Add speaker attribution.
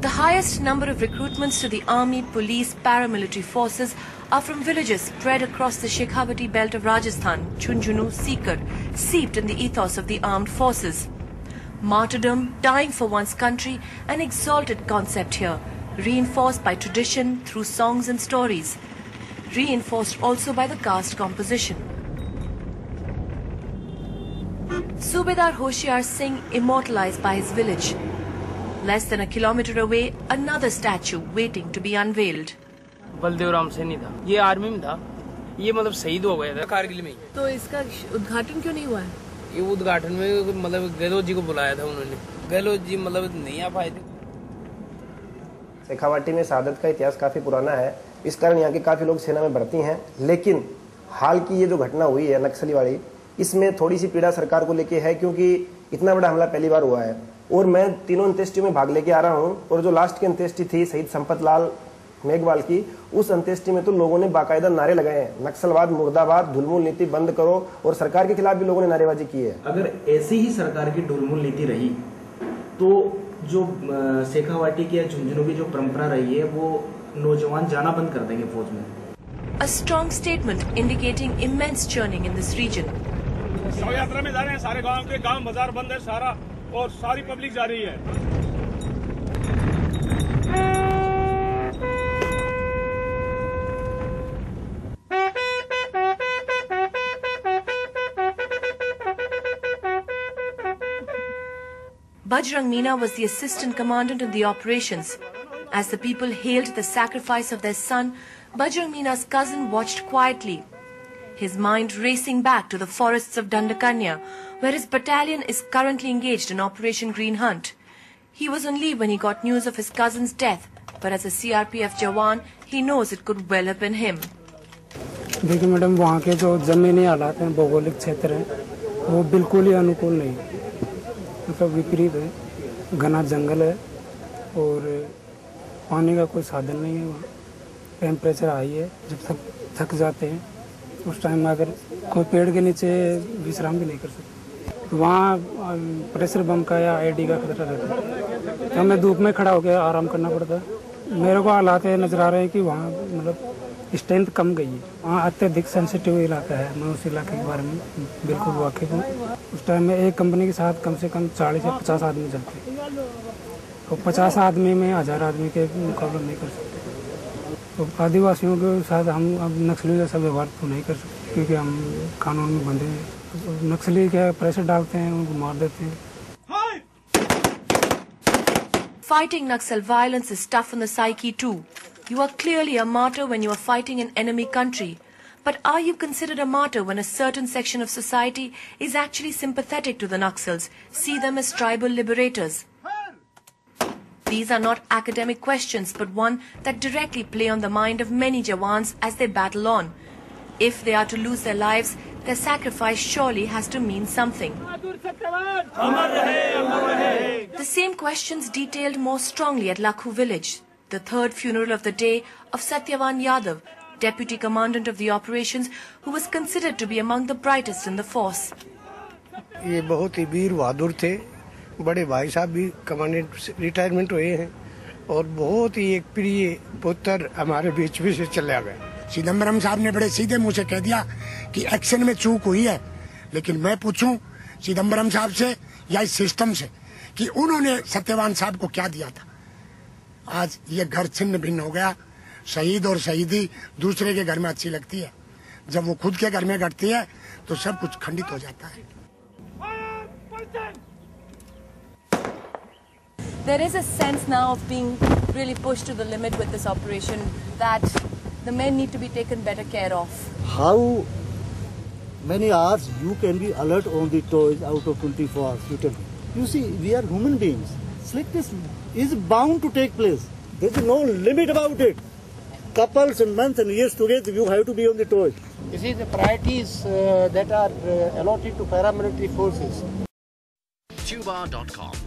Speaker 1: The highest number of recruitments to the army, police, paramilitary forces are from villages spread across the Shekhawati belt of Rajasthan, Jhunjhunu, Sikar, seeped in the ethos of the armed forces. Martyrdom, dying for one's country, an exalted concept here, reinforced by tradition through songs and stories, reinforced also by the caste composition. Subedar Hoshiar Singh immortalized by his village. Less than a kilometer away, another statue waiting to be unveiled.
Speaker 2: Baldev Ram Saini था, ये army में था, ये मतलब शहीद हो गया था कारगिल में।
Speaker 1: तो इसका उद्घाटन क्यों नहीं हुआ है?
Speaker 2: ये उद्घाटन में मतलब गहलोत जी को बुलाया था उन्होंने, गहलोत जी मतलब नहीं आ पाए थे।
Speaker 3: शेखावाटी में शहादत का इतिहास काफी पुराना है, इस कारण यहाँ के काफी लोग सेना में भर्ती हैं। लेकिन हाल की ये जो घटना हुई है नक्सली वाली, इसमें थोड़ी सी पीड़ा सरकार को लेके है, क्योंकि इतना बड़ा हमला पहली बार हुआ है। और मैं तीनों अंत्येष्टि में भाग लेके आ रहा हूँ, और जो लास्ट की अंत्येष्टि थी शहीद संपत लाल मेघवाल की, उस अंत्येष्टि में तो लोगों ने बाकायदा नारे लगाए हैं, नक्सलवाद मुर्दाबाद, ढुलमुल नीति बंद करो, और सरकार के खिलाफ भी लोगों ने नारेबाजी की है।
Speaker 4: अगर ऐसी ही सरकार की ढुलमुल नीति रही तो जो शेखावाटी की या झुंझुनू की जो परंपरा रही है वो नौजवान जाना बंद कर देंगे फौज में।
Speaker 1: A strong statement indicating immense churning in this region.
Speaker 5: शव यात्रा में जा रहे हैं, सारे गांव के गांव बाजार बंद है सारा, और सारी पब्लिक जा रही है।
Speaker 1: Bajrang Meena was the assistant commandant in the operations. As the people hailed the sacrifice of their son, Bajrang Meena's cousin watched quietly, his mind racing back to the forests of Dandakanya, where his battalion is currently engaged in Operation Green Hunt. He was on leave when he got news of his cousin's death, but as a CRPF Jawan, he knows it could well have been him.
Speaker 6: देखिए madam, वहाँ के जो जमीनी हालात हैं, भौगोलिक क्षेत्र हैं, वो बिल्कुल ही अनुकूल नहीं, मतलब विपरीत है। घना जंगल है और पानी का कोई साधन नहीं है। वहाँ टेम्परेचर हाई है, जब थक जाते हैं उस टाइम में अगर कोई पेड़ के नीचे विश्राम भी नहीं कर सकते, तो वहाँ प्रेशर बम का या आईडी का खतरा रहता है, तो हमें धूप में खड़ा होकर आराम करना पड़ता है। मेरे को हालात नज़र आ रहे हैं कि वहाँ मतलब स्ट्रेंथ कम गई है, वहाँ अत्यधिक सेंसिटिव इलाका है। मैं उस इलाके के बारे में बिल्कुल वाकिफ हूँ। उस टाइम में एक कंपनी के साथ कम से कम 40 से 50 आदमी चलते हैं, तो 50 आदमी में 1000 आदमी के मुकाबला नहीं कर सकते। तो आदिवासियों के साथ हम अब नक्सली जैसा व्यवहार तो नहीं कर सकते, क्योंकि हम कानून में बंधे हैं। तो नक्सली क्या प्रेशर डालते हैं, उनको मार देते हैं।
Speaker 1: Fighting Naxal violence is tough on the psyche too. You are clearly a martyr when you are fighting an enemy country. But are you considered a martyr when a certain section of society is actually sympathetic to the Naxals, see them as tribal liberators? These are not academic questions, but one that directly play on the mind of many Jawans as they battle on. If they are to lose their lives, their sacrifice surely has to mean something. The same questions detailed more strongly at Lakhu village, the third funeral of the day of Satyavan Yadav, deputy commandant of the operations, who was considered to be among the brightest in the force.
Speaker 7: ये बहुत ही वीर बहादुर थे, बड़े भाई साहब भी commandant retirement हुए हैं, और बहुत ही एक प्रिय पुत्र हमारे बीच में से चला गया।
Speaker 8: चिदम्बरम साहब ने बड़े सीधे मुंह से कह दिया कि एक्शन में चूक हुई है, लेकिन मैं पूछूं चिदम्बरम साहब से या इस सिस्टम से कि उन्होंने सत्यवान साहब को क्या दिया था। आज ये घर छिन्न भिन्न हो गया। शहीद और शहीदी दूसरे के घर में अच्छी लगती है, जब वो खुद के घर में घटती है तो सब कुछ खंडित हो जाता है।
Speaker 1: There is a sense now of being really pushed to the limit with this operation, that the men need to be taken better care of.
Speaker 9: How many hours you can be alert on the toys out of 24 hours? You see, we are human beings. Slickness is bound to take place. There is no limit about it. Couples and months and years together, you have to be on the toys.
Speaker 7: You see, the priorities that are allotted to paramilitary forces.
Speaker 10: Tuba.com